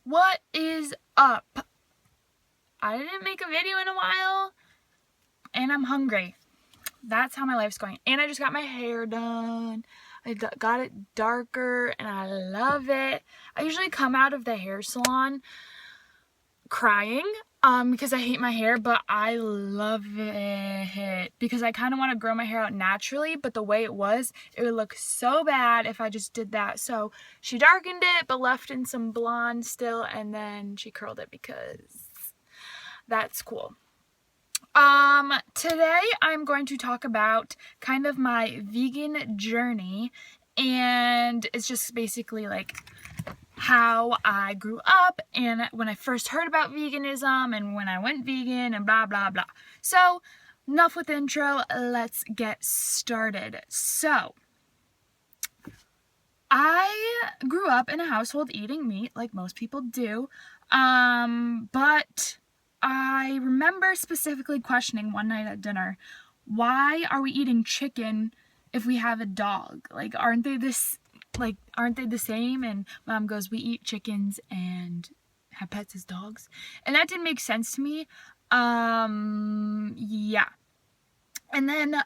What is up? I didn't make a video in a while, and I'm hungry. That's how my life's going. And I just got my hair done. I got it darker, and I love it. I usually come out of the hair salon crying because I hate my hair, but I love it because I kind of want to grow my hair out naturally, but the way it would look so bad if I just did that. So she darkened it but left in some blonde still, and then she curled it because that's cool. Today I'm going to talk about kind of my vegan journey, and it's just basically like how I grew up and when I first heard about veganism and when I went vegan and blah blah blah. So enough with the intro, let's get started. So I grew up in a household eating meat like most people do, but I remember specifically questioning one night at dinner, why are we eating chicken if we have a dog? Like, aren't they the same? And Mom goes, we eat chickens and have pets as dogs. And that didn't make sense to me. Yeah. And then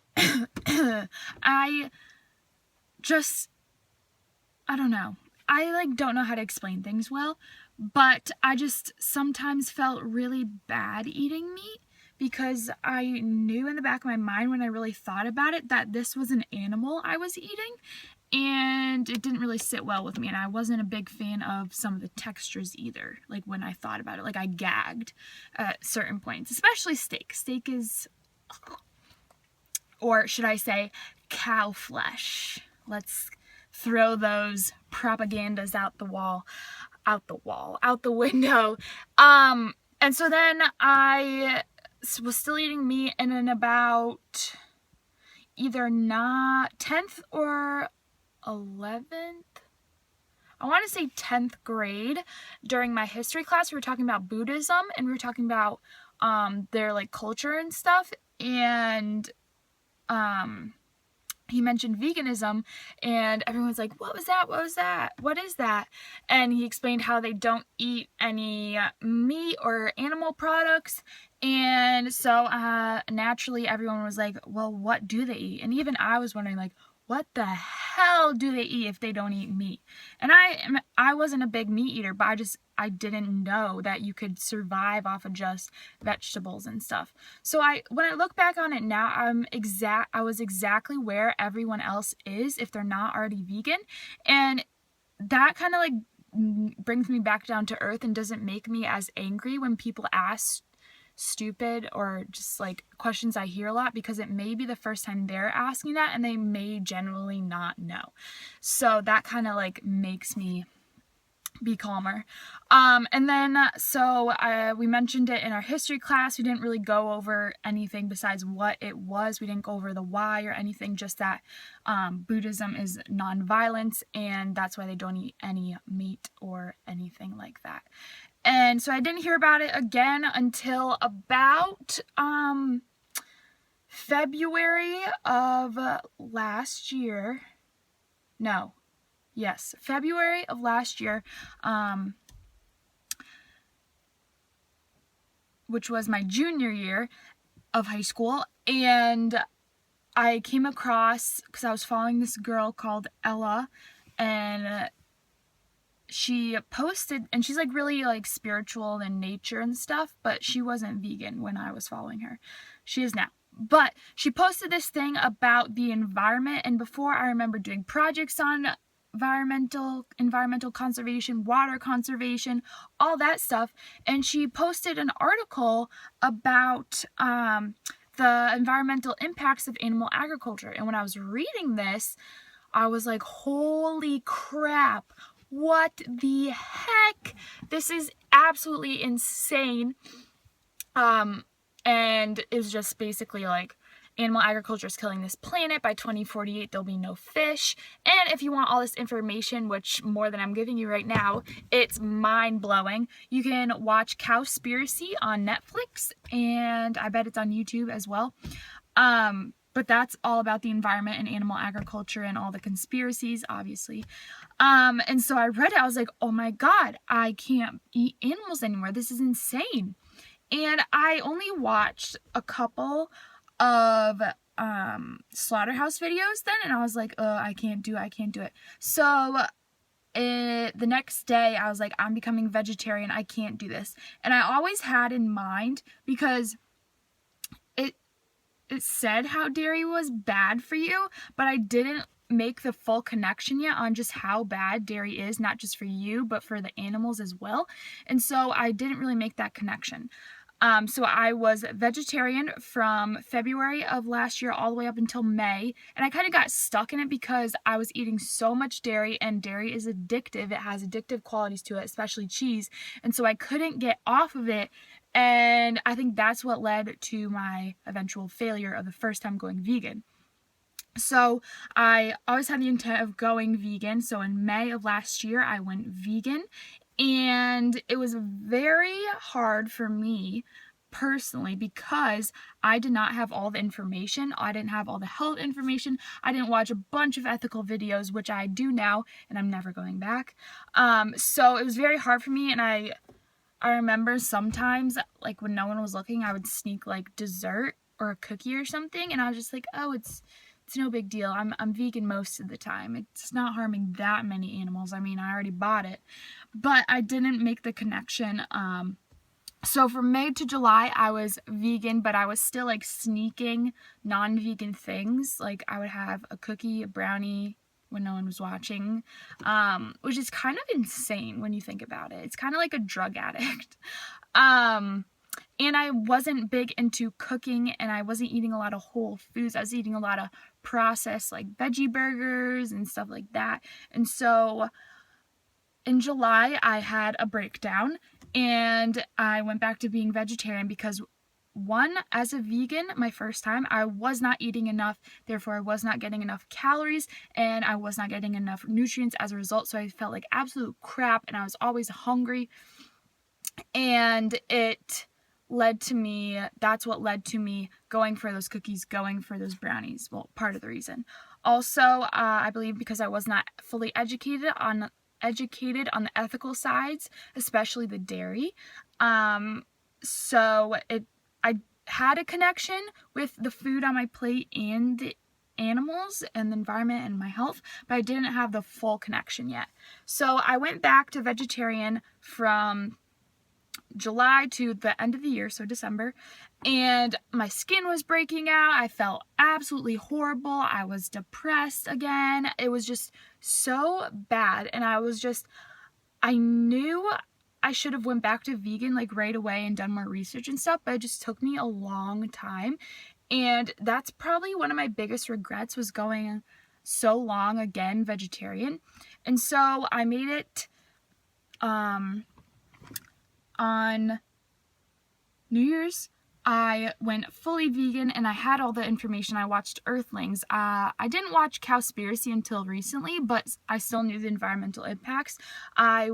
I don't know. I don't know how to explain things well, but I just sometimes felt really bad eating meat because I knew in the back of my mind when I really thought about it that this was an animal I was eating, and it didn't really sit well with me, and I wasn't a big fan of some of the textures either. Like when I thought about it, I gagged at certain points, especially steak. Steak is, or should I say, cow flesh. Let's throw those propagandas out the window. And so then I was still eating meat, and then about either not 10th or 11th, I want to say 10th grade, during my history class, we were talking about Buddhism, and we were talking about their culture and stuff, and he mentioned veganism, and everyone's like, what was that? What is that? And he explained how they don't eat any meat or animal products. And so naturally everyone was like, well, what do they eat? And even I was wondering, what the hell do they eat if they don't eat meat? And I wasn't a big meat eater, but I didn't know that you could survive off of just vegetables and stuff. So when I look back on it now, I was exactly where everyone else is if they're not already vegan. And that kind of brings me back down to earth and doesn't make me as angry when people ask stupid or just questions I hear a lot, because it may be the first time they're asking that and they may generally not know. So that kind of makes me be calmer. And then we mentioned it in our history class. We didn't really go over anything besides what it was. We didn't go over the why or anything, just that Buddhism is non-violence, and that's why they don't eat any meat or anything like that. And so I didn't hear about it again until about February of last year. February of last year, which was my junior year of high school, and I came across, because I was following this girl called Ella, and she posted, and she's really spiritual and nature and stuff, but she wasn't vegan when I was following her. She is now. But she posted this thing about the environment, and before I remember doing projects on environmental conservation, water conservation, all that stuff, and she posted an article about the environmental impacts of animal agriculture. And when I was reading this, I was like, holy crap, what the heck? This is absolutely insane. And it was just basically animal agriculture is killing this planet. By 2048, there'll be no fish. And if you want all this information, which more than I'm giving you right now, it's mind-blowing. You can watch Cowspiracy on Netflix, and I bet it's on YouTube as well. but that's all about the environment and animal agriculture and all the conspiracies, obviously. And so I read it. I was like, oh my God, I can't eat animals anymore. This is insane. And I only watched a couple of slaughterhouse videos then, and I was like, I can't do it. So the next day I was like, I'm becoming vegetarian. I can't do this. And I always had in mind, because it said how dairy was bad for you, but I didn't make the full connection yet on just how bad dairy is, not just for you, but for the animals as well. And so I didn't really make that connection. So I was vegetarian from February of last year all the way up until May, and I kind of got stuck in it because I was eating so much dairy, and dairy is addictive. It has addictive qualities to it, especially cheese, and so I couldn't get off of it, and I think that's what led to my eventual failure of the first time going vegan. So I always had the intent of going vegan, so in May of last year I went vegan, and it was very hard for me personally because I did not have all the information. I didn't have all the health information. I didn't watch a bunch of ethical videos, which I do now, and I'm never going back. So it was very hard for me, and I remember sometimes, like when no one was looking, I would sneak like dessert or a cookie or something, and I was just like, oh, it's no big deal. I'm vegan most of the time. It's not harming that many animals. I mean, I already bought it. But I didn't make the connection. So from May to July, I was vegan, but I was still like sneaking non-vegan things. Like I would have a cookie, a brownie when no one was watching, which is kind of insane when you think about it. It's kind of like a drug addict. And I wasn't big into cooking, and I wasn't eating a lot of whole foods. I was eating a lot of processed like veggie burgers and stuff like that. And so in July I had a breakdown, and I went back to being vegetarian because, one, as a vegan, my first time, I was not eating enough, therefore I was not getting enough calories, and I was not getting enough nutrients as a result, so I felt like absolute crap, and I was always hungry, and that's what led to me going for those cookies, going for those brownies. Well, part of the reason. Also, I believe because I was not fully educated on the ethical sides, especially the dairy. So I had a connection with the food on my plate and the animals and the environment and my health, but I didn't have the full connection yet. So I went back to vegetarian from July to the end of the year, so December, and my skin was breaking out. I felt absolutely horrible. I was depressed again. It was just so bad, and I knew I should have went back to vegan like right away and done more research and stuff, but it just took me a long time, and that's probably one of my biggest regrets, was going so long again vegetarian. And so I made it on New Year's. I went fully vegan, and I had all the information. I watched Earthlings. I didn't watch Cowspiracy until recently, but I still knew the environmental impacts. I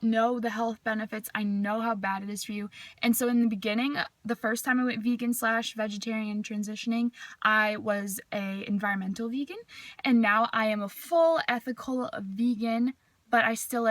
know the health benefits. I know how bad it is for you. And so in the beginning, the first time I went vegan/vegetarian transitioning, I was a environmental vegan, and now I am a full ethical vegan, but I still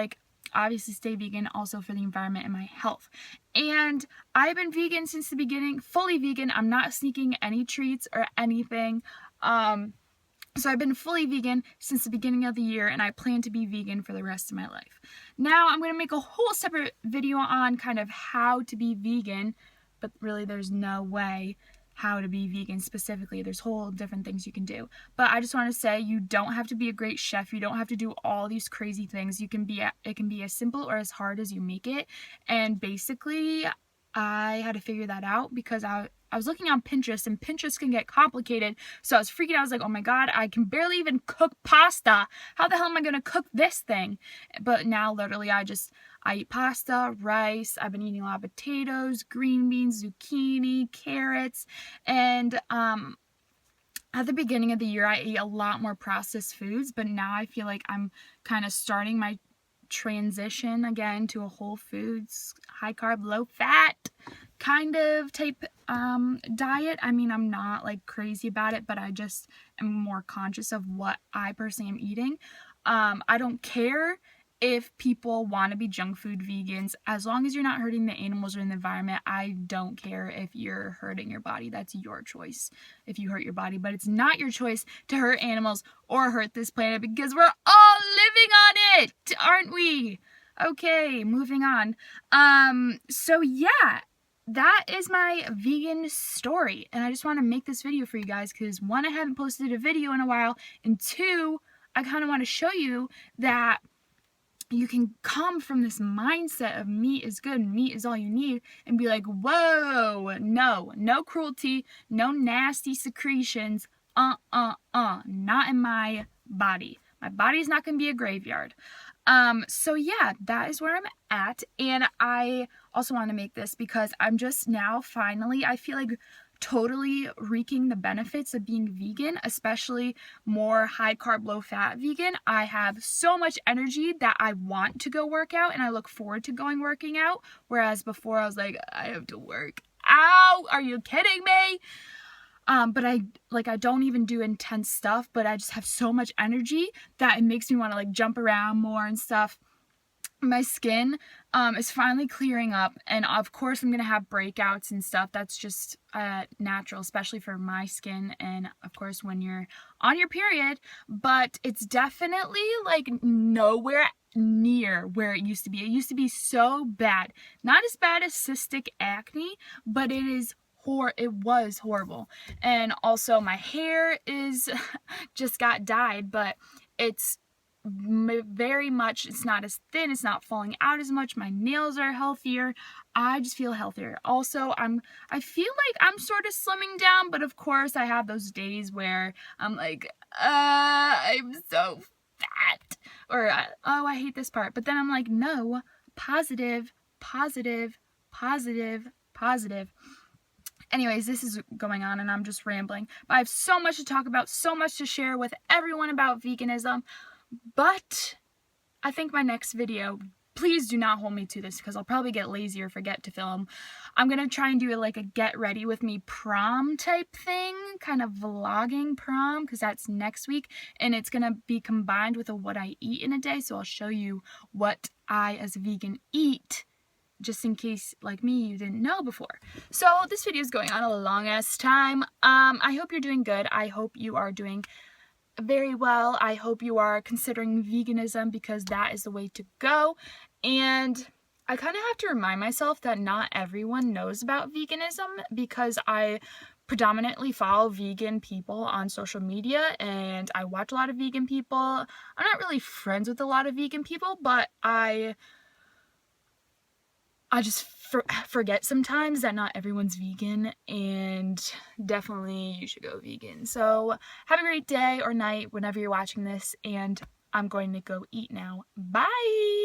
obviously stay vegan also for the environment and my health. And I've been vegan since the beginning, fully vegan. I'm not sneaking any treats or anything. So I've been fully vegan since the beginning of the year, and I plan to be vegan for the rest of my life. Now I'm going to make a whole separate video on kind of how to be vegan, but really there's no way how to be vegan specifically. There's whole different things you can do. But I just want to say, you don't have to be a great chef. You don't have to do all these crazy things. It can be as simple or as hard as you make it. And basically, I had to figure that out because I was looking on Pinterest, and Pinterest can get complicated. So I was freaking out. I was like, oh my God, I can barely even cook pasta. How the hell am I going to cook this thing? But now literally I eat pasta, rice. I've been eating a lot of potatoes, green beans, zucchini, carrots. And at the beginning of the year, I ate a lot more processed foods. But now I feel like I'm kind of starting my transition again to a whole foods, high carb, low fat kind of type diet. I mean, I'm not like crazy about it, but I just am more conscious of what I personally am eating. I don't care if people want to be junk food vegans, as long as you're not hurting the animals or in the environment. I don't care if you're hurting your body. That's your choice if you hurt your body, but it's not your choice to hurt animals or hurt this planet, because we're all living on it, aren't we? Okay, moving on. So yeah, that is my vegan story, and I just want to make this video for you guys because, one, I haven't posted a video in a while, and two, I kind of want to show you that you can come from this mindset of meat is good, meat is all you need, and be like, whoa, no cruelty, no nasty secretions, not in my body. My body's not going to be a graveyard. So yeah, that is where I'm at, and I also want to make this because I'm just now finally, I feel like, totally reaping the benefits of being vegan, especially more high carb, low fat vegan. I have so much energy that I want to go work out, and I look forward to working out, whereas before I was like, I have to work out, are you kidding me? But I don't even do intense stuff, but I just have so much energy that it makes me want to like jump around more and stuff. My skin is finally clearing up, and of course I'm gonna have breakouts and stuff. That's just natural, especially for my skin, and of course when you're on your period. But it's definitely like nowhere near where it used to be. It used to be so bad. Not as bad as cystic acne, but it was horrible. And also my hair is just got dyed, but it's very much, it's not as thin, it's not falling out as much. My nails are healthier. I just feel healthier. Also, I feel like I'm sort of slimming down, but of course I have those days where I'm like, I'm so fat, or oh, I hate this part. But then I'm like, no, positive. Anyways, this is going on and I'm just rambling, but I have so much to talk about, so much to share with everyone about veganism. But I think my next video, please do not hold me to this because I'll probably get lazy or forget to film. I'm going to try and do like a get ready with me prom type thing, kind of vlogging prom, because that's next week, and it's going to be combined with what I eat in a day. So I'll show you what I as a vegan eat, just in case, like me, you didn't know before. So this video is going on a long ass time. I hope you're doing good. I hope you are doing very well. I hope you are considering veganism because that is the way to go. And I kind of have to remind myself that not everyone knows about veganism because I predominantly follow vegan people on social media and I watch a lot of vegan people. I'm not really friends with a lot of vegan people, but I just forget sometimes that not everyone's vegan, and definitely you should go vegan. So have a great day or night whenever you're watching this, and I'm going to go eat now. Bye!